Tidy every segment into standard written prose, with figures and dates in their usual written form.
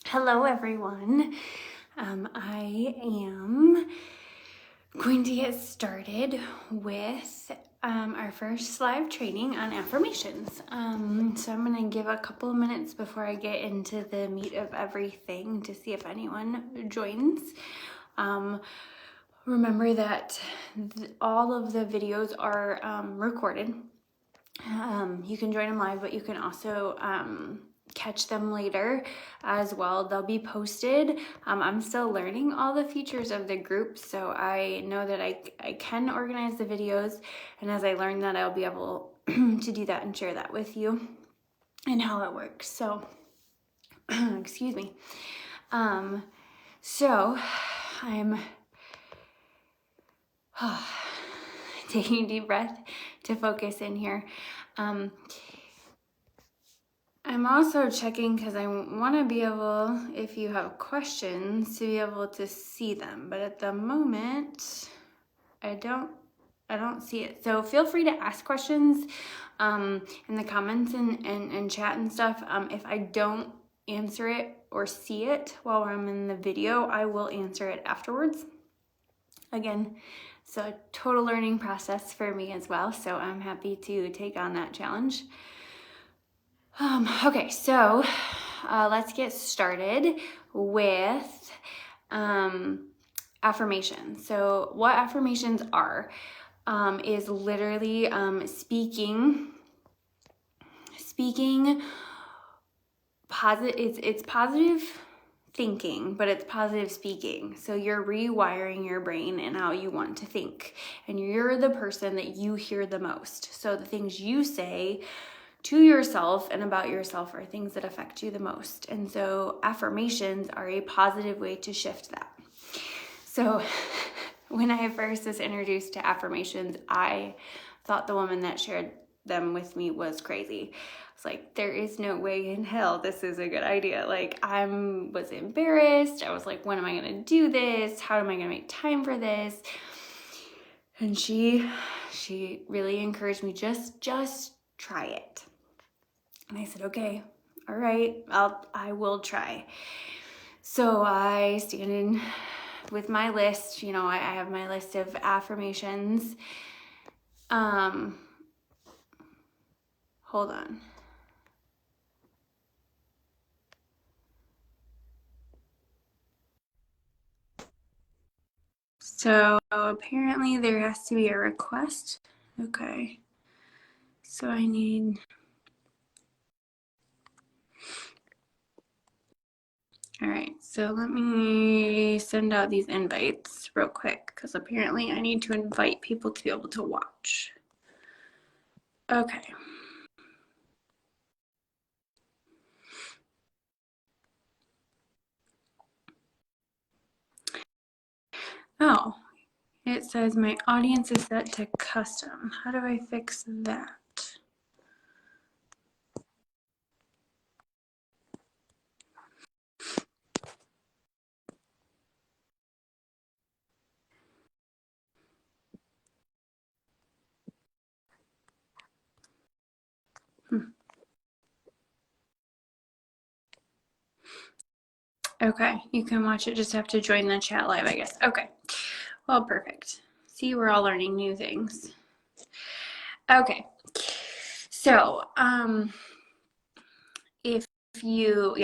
Hello, everyone. I am going to get started with our first live training on affirmations. So I'm going to give a couple of minutes before I get into the meat of everything to see if anyone joins. Remember that all of the videos are recorded. You can join them live, but you can also catch them later as well. They'll be posted. I'm still learning all the features of the group, so I know that I can organize the videos, and as I learn that, I'll be able to do that and share that with you and how it works. So, excuse me. So I'm taking a deep breath to focus in here. I'm also checking because I want to be able, if you have questions, to be able to see them. But at the moment, I don't see it. So feel free to ask questions in the comments and chat and stuff. If I don't answer it or see it while I'm in the video, I will answer it afterwards. Again, it's a total learning process for me as well, so I'm happy to take on that challenge. Okay, so let's get started with affirmations. So what affirmations are is literally speaking positive. It's positive thinking, but it's positive speaking. So you're rewiring your brain and how you want to think, and you're the person that you hear the most. So the things you say to yourself and about yourself are things that affect you the most. And so affirmations are a positive way to shift that. So when I first was introduced to affirmations, I thought the woman that shared them with me was crazy. It's like, there is no way in hell this is a good idea. Like, I was embarrassed. I was like, when am I going to do this? How am I going to make time for this? And she really encouraged me, just try it. And I said, okay, all right, I will try. So I stand in with my list. You know, I have my list of affirmations. Hold on. So apparently there has to be a request. Okay. So I need... All right, so let me send out these invites real quick because apparently I need to invite people to be able to watch. Okay. Oh, it says my audience is set to custom. How do I fix that? Okay, you can watch it, just have to join the chat live, I guess. Okay, well, perfect. See, we're all learning new things. Okay, so if you,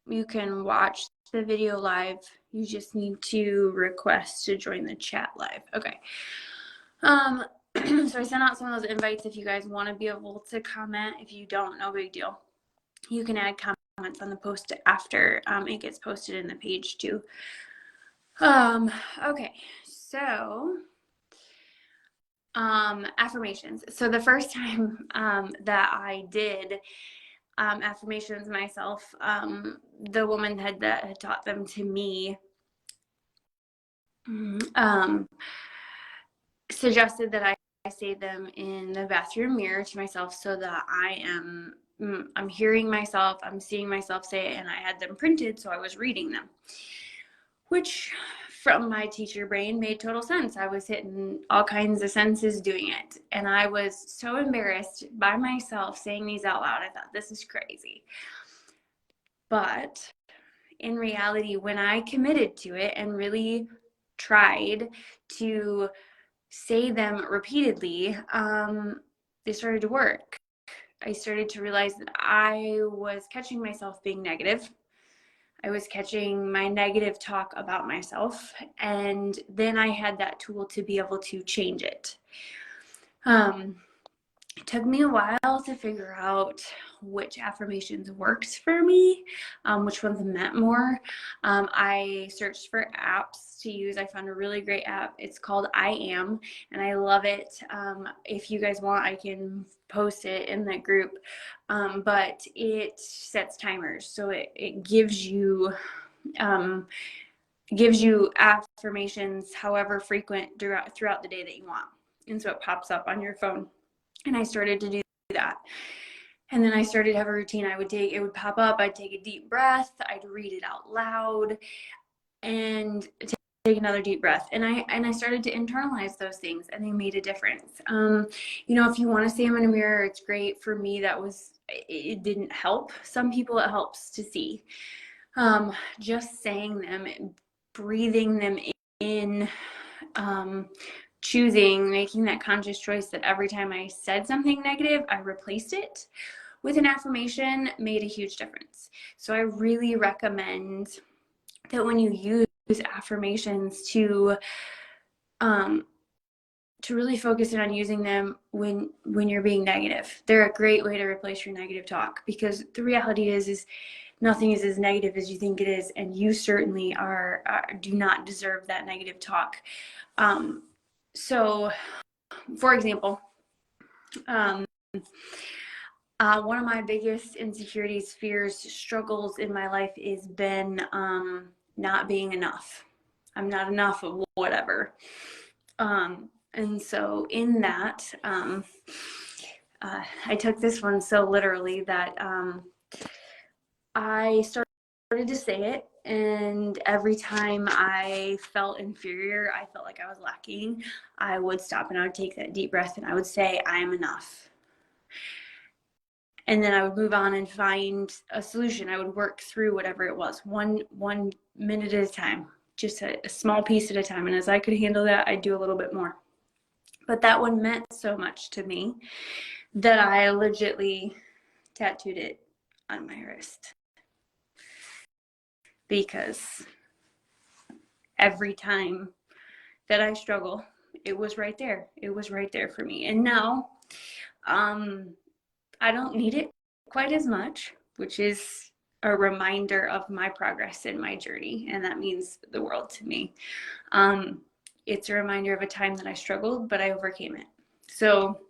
you can watch the video live. You just need to request to join the chat live. Okay. So I sent out some of those invites if you guys want to be able to comment. If you don't, no big deal. You can add comments on the post after it gets posted in the page too. Okay, so affirmations. So the first time that I did affirmations myself, the woman that had taught them to me suggested that I say them in the bathroom mirror to myself so that I'm hearing myself, I'm seeing myself say it, and I had them printed, so I was reading them, which from my teacher brain made total sense. I was hitting all kinds of senses doing it, and I was so embarrassed by myself saying these out loud. I thought, this is crazy. But in reality, when I committed to it and really tried to say them repeatedly, they started to work. I started to realize that I was catching myself being negative. I was catching my negative talk about myself. And then I had that tool to be able to change it. It took me a while to figure out which affirmations worked for me, which ones meant more. I searched for apps to use. I found a really great app. It's called I Am, and I love it. If you guys want, I can post it in the group. But it sets timers, so it gives you affirmations however frequent throughout the day that you want. And so it pops up on your phone. And I started to do that. And then I started to have a routine. It would pop up, I'd take a deep breath, I'd read it out loud, and take another deep breath. And I started to internalize those things, and they made a difference. If you want to say them in a mirror, it's great. For me, it didn't help. Some people it helps to see. Just saying them, breathing them in, making that conscious choice that every time I said something negative, I replaced it with an affirmation made a huge difference. So I really recommend that when you use affirmations to really focus in on using them when you're being negative. They're a great way to replace your negative talk, because the reality is nothing is as negative as you think it is, and you certainly do not deserve that negative talk. So, for example, one of my biggest insecurities, fears, struggles in my life has been not being enough. I'm not enough of whatever. And so in that, I took this one so literally that I started to say it, and every time I felt inferior, I felt like I was lacking, I would stop and I would take that deep breath and I would say, I am enough. And then I would move on and find a solution. I would work through whatever it was, one minute at a time, just a small piece at a time. And as I could handle that, I'd do a little bit more. But that one meant so much to me that I legitly tattooed it on my wrist. Because every time that I struggle, it was right there. It was right there for me. And now, I don't need it quite as much, which is a reminder of my progress in my journey. And that means the world to me. It's a reminder of a time that I struggled, but I overcame it. So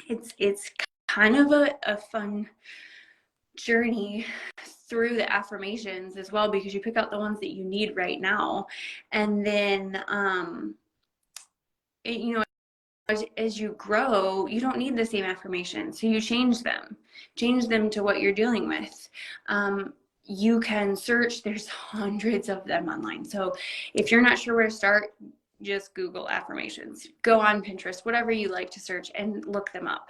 it's kind of a fun journey through the affirmations as well, because you pick out the ones that you need right now. And then, as you grow, you don't need the same affirmation. So you change them to what you're dealing with. You can search, there's hundreds of them online. So if you're not sure where to start, just Google affirmations, go on Pinterest, whatever you like to search, and look them up.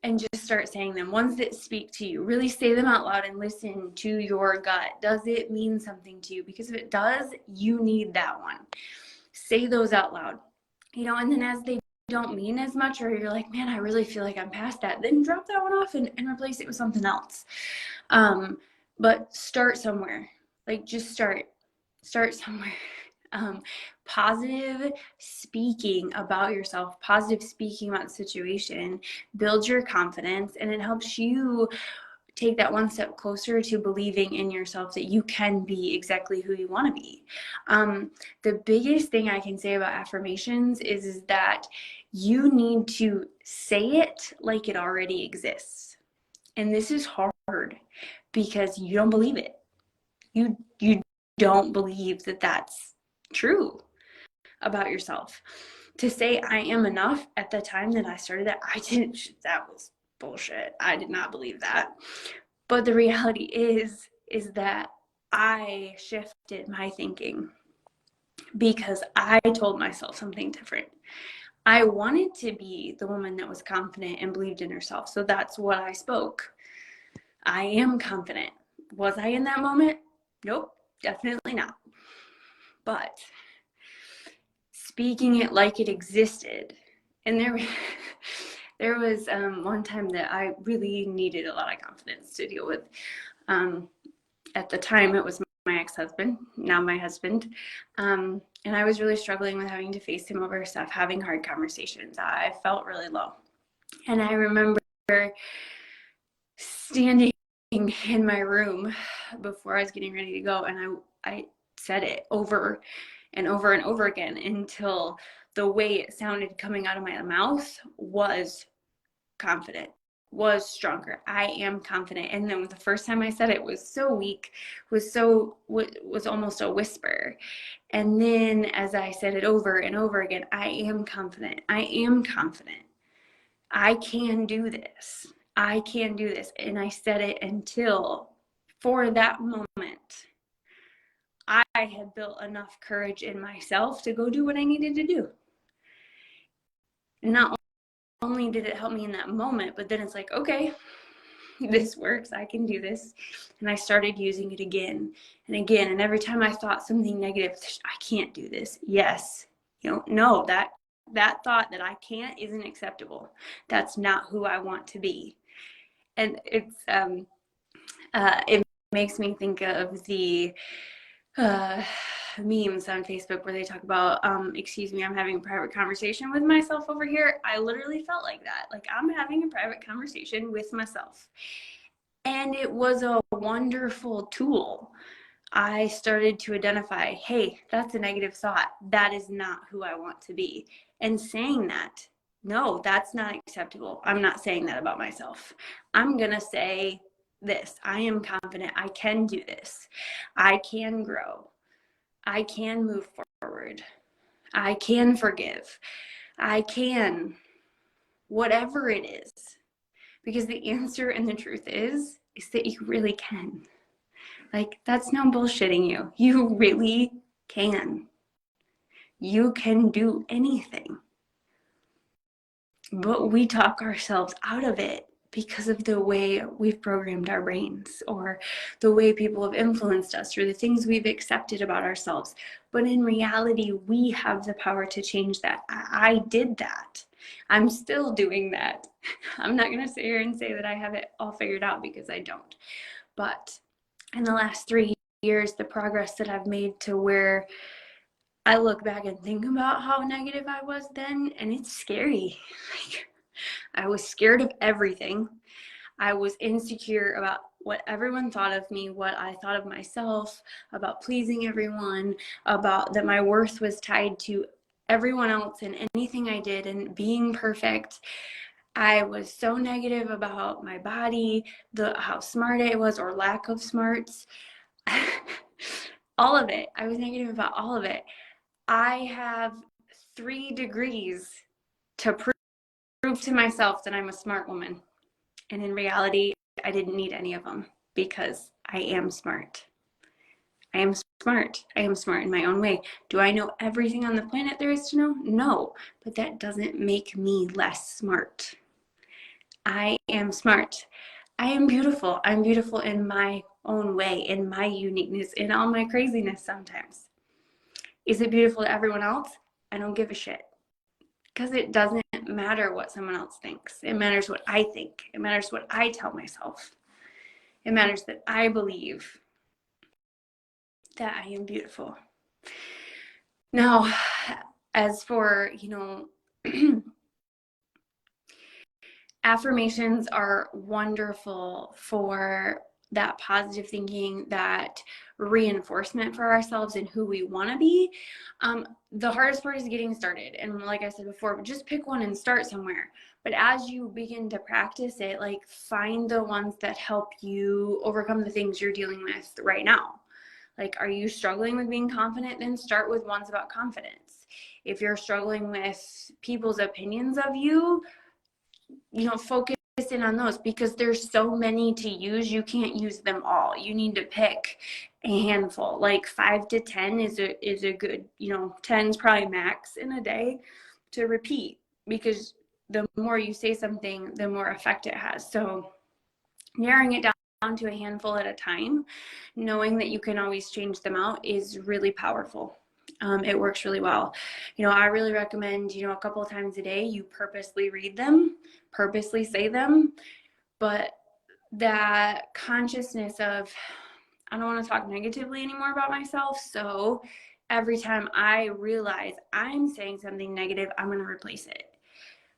And just start saying them. Ones that speak to you, really say them out loud and listen to your gut. Does it mean something to you? Because if it does, you need that one. Say those out loud. And then as they don't mean as much, or you're like, man, I really feel like I'm past that, then drop that one off and replace it with something else. But start somewhere. Like, just start somewhere. Positive speaking about yourself, positive speaking about the situation builds your confidence, and it helps you take that one step closer to believing in yourself that you can be exactly who you want to be. The biggest thing I can say about affirmations is that you need to say it like it already exists. And this is hard because you don't believe it. You don't believe that that's true about yourself. To say I am enough at the time that I started that was bullshit. I did not believe that. But the reality is that I shifted my thinking because I told myself something different. I wanted to be the woman that was confident and believed in herself. So that's what I spoke. I am confident. Was I in that moment? Nope, definitely not. But speaking it like it existed. And there was one time that I really needed a lot of confidence to deal with. At the time, it was my ex-husband, now my husband. And I was really struggling with having to face him over stuff, having hard conversations. I felt really low. And I remember standing in my room before I was getting ready to go, and I said it over and over and over again until the way it sounded coming out of my mouth was confident, was stronger. I am confident. And then the first time I said it was so weak, was almost a whisper. And then as I said it over and over again, I am confident. I am confident. I can do this. I can do this. And I said it until, for that moment, I had built enough courage in myself to go do what I needed to do. Not only did it help me in that moment, but then it's like, okay, this works. I can do this. And I started using it again and again. And every time I thought something negative, I can't do this. Yes. No, that thought that I can't isn't acceptable. That's not who I want to be. And it makes me think of the memes on Facebook where they talk about, excuse me, I'm having a private conversation with myself over here. I literally felt like that. Like I'm having a private conversation with myself. And it was a wonderful tool. I started to identify, hey, that's a negative thought. That is not who I want to be. And saying that, no, that's not acceptable. I'm not saying that about myself. I'm going to say this. I am confident. I can do this. I can grow. I can move forward. I can forgive. I can, whatever it is. Because the answer and the truth is that you really can. Like, that's no bullshitting you. You really can. You can do anything. But we talk ourselves out of it because of the way we've programmed our brains or the way people have influenced us or the things we've accepted about ourselves. But in reality, we have the power to change that. I did that. I'm still doing that. I'm not going to sit here and say that I have it all figured out because I don't. But in the last 3 years, the progress that I've made to where I look back and think about how negative I was then, and it's scary. Like, I was scared of everything. I was insecure about what everyone thought of me, what I thought of myself, about pleasing everyone, about that my worth was tied to everyone else and anything I did and being perfect. I was so negative about my body, how smart I was or lack of smarts. All of it. I was negative about all of it. I have 3 degrees to prove to myself that I'm a smart woman. And in reality, I didn't need any of them because I am smart. I am smart. I am smart in my own way. Do I know everything on the planet there is to know? No, but that doesn't make me less smart. I am smart. I am beautiful. I'm beautiful in my own way, in my uniqueness, in all my craziness sometimes. Is it beautiful to everyone else? I don't give a shit. Because it doesn't matter what someone else thinks. It matters what I think. It matters what I tell myself. It matters that I believe that I am beautiful. Now, as for, affirmations are wonderful for that positive thinking, that reinforcement for ourselves and who we want to be. The hardest part is getting started. And like I said before, just pick one and start somewhere. But as you begin to practice it, like find the ones that help you overcome the things you're dealing with right now. Like, are you struggling with being confident? Then start with ones about confidence. If you're struggling with people's opinions of you, focus in on those because there's so many to use. You can't use them all. You need to pick a handful. Like 5 to 10 is a good, 10 is probably max in a day to repeat, because the more you say something, the more effect it has. So narrowing it to a handful at a time, knowing that you can always change them out is really powerful. It works really well. I really recommend, a couple of times a day, you purposely read them, purposely say them, but that consciousness of, I don't want to talk negatively anymore about myself. So every time I realize I'm saying something negative, I'm going to replace it.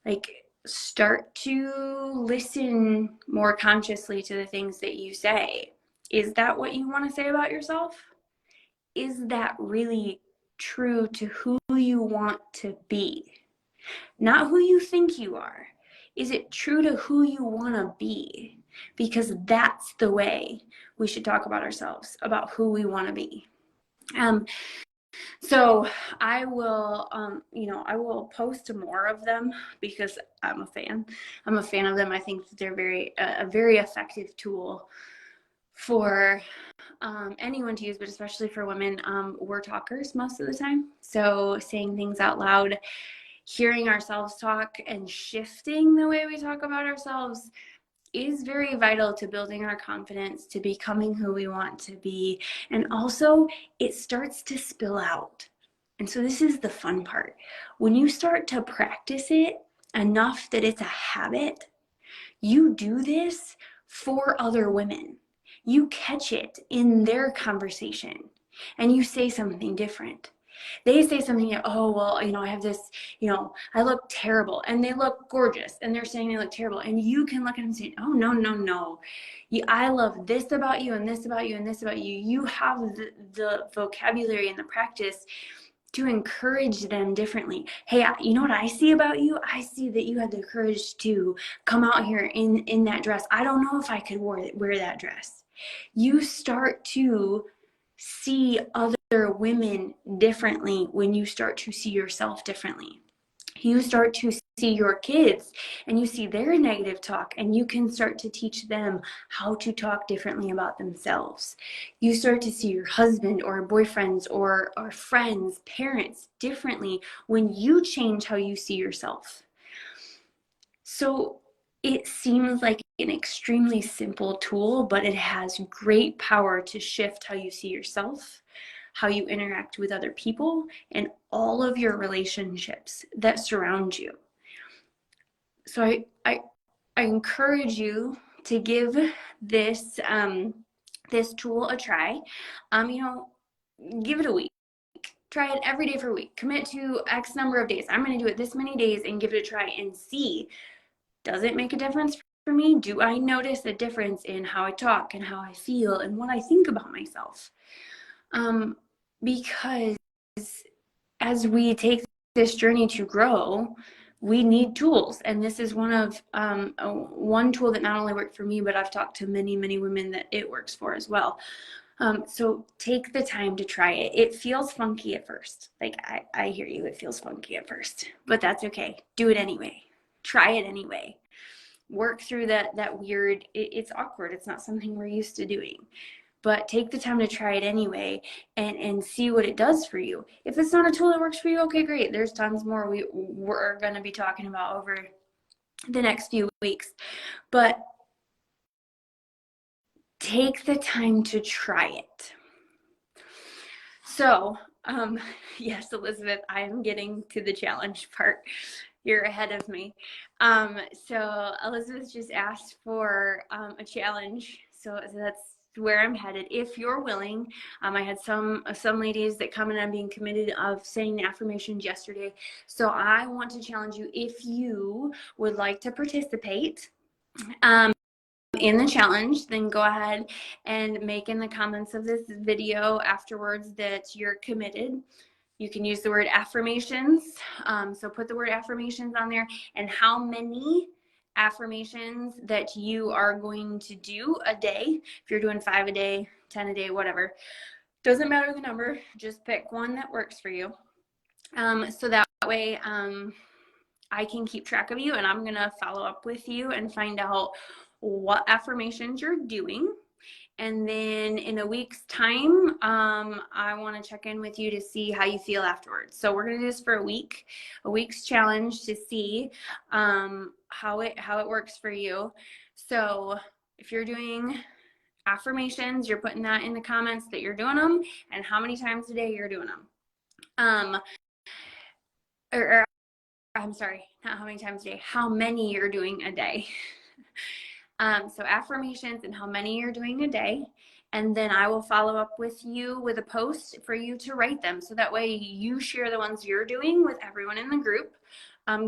Like, start to listen more consciously to the things that you say. Is that what you want to say about yourself? Is that really true to who you want to be? Not who you think you are. Is it true to who you want to be? Because that's the way we should talk about ourselves, about who we want to be. So I will, I will post more of them because I'm a fan. I'm a fan of them. I think that they're a very effective tool for anyone to use, but especially for women. We're talkers most of the time. So saying things out loud, hearing ourselves talk, and shifting the way we talk about ourselves is very vital to building our confidence, to becoming who we want to be. And also, it starts to spill out. And so this is the fun part. When you start to practice it enough that it's a habit, you do this for other women. You catch it in their conversation and you say something different. They say something, oh, well, I have this, I look terrible, and they look gorgeous, and they're saying they look terrible. And you can look at them and say, oh, no, no, no. I love this about you, and this about you, and this about you. You have the vocabulary and the practice to encourage them differently. Hey, you know what I see about you? I see that you had the courage to come out here in that dress. I don't know if I could wear that dress. You start to see other women differently when you start to see yourself differently. You start to see your kids and you see their negative talk, and you can start to teach them how to talk differently about themselves. You start to see your husband or boyfriends or friends, parents differently when you change how you see yourself. So it seems like an extremely simple tool, but it has great power to shift how you see yourself, how you interact with other people, and all of your relationships that surround you. So I encourage you to give this this tool a try. Give it a week. Try it every day for a week. Commit to X number of days. I'm going to do it this many days and give it a try and see, does it make a difference for me? Do I notice a difference in how I talk and how I feel and what I think about myself? Because as we take this journey to grow, we need tools. And this is one tool that not only worked for me, but I've talked to many, many women that it works for as well. So take the time to try it. It feels funky at first. Like I hear you, it feels funky at first, but that's okay. Do it anyway. Try it anyway. Work through that weird, it's awkward. It's not something we're used to doing. But take the time to try it anyway and see what it does for you. If it's not a tool that works for you, okay, great. There's tons more we're going to be talking about over the next few weeks. But take the time to try it. So, yes, Elizabeth, I am getting to the challenge part. You're ahead of me. So Elizabeth just asked for a challenge. So that's where I'm headed. If you're willing, I had some ladies that come in and being committed of saying the affirmations yesterday. So I want to challenge you, if you would like to participate in the challenge, then go ahead and make in the comments of this video afterwards that you're committed. You can use the word affirmations. So put the word affirmations on there and how many affirmations that you are going to do a day. If you're doing 5 a day, 10 a day, whatever. Doesn't matter the number. Just pick one that works for you. So that way I can keep track of you, and I'm going to follow up with you and find out what affirmations you're doing. And then in a week's time, I want to check in with you to see how you feel afterwards. So we're going to do this for a week's challenge to see how it works for you. So if you're doing affirmations, you're putting that in the comments that you're doing them and how many times a day you're doing them. Or I'm sorry, not how many times a day, how many you're doing a day. So affirmations and how many you're doing a day. And then I will follow up with you with a post for you to write them. So that way you share the ones you're doing with everyone in the group.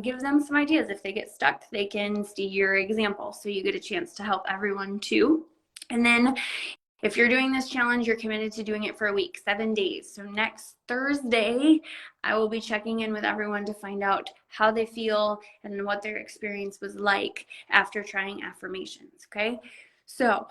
Give them some ideas. If they get stuck, they can see your example. So you get a chance to help everyone too. And then if you're doing this challenge, you're committed to doing it for a week, 7 days. So next Thursday, I will be checking in with everyone to find out how they feel and what their experience was like after trying affirmations, okay? So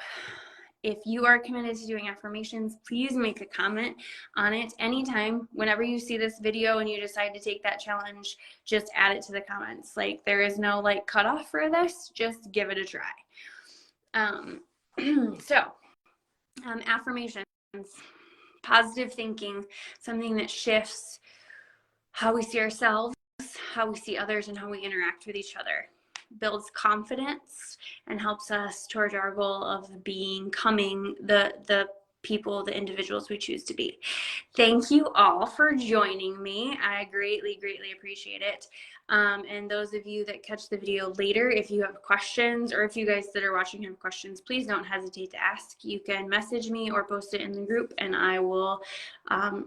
if you are committed to doing affirmations, please make a comment on it anytime. Whenever you see this video and you decide to take that challenge, just add it to the comments. Like, there is no like cutoff for this, just give it a try. Affirmations, positive thinking, something that shifts how we see ourselves, how we see others, and how we interact with each other. Builds confidence and helps us towards our goal of becoming the people, the individuals we choose to be. Thank you all for joining me. I greatly, greatly appreciate it. And those of you that catch the video later, if you have questions, or if you guys that are watching have questions, please don't hesitate to ask. You can message me or post it in the group, and I will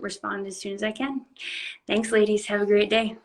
respond as soon as I can. Thanks, ladies. Have a great day.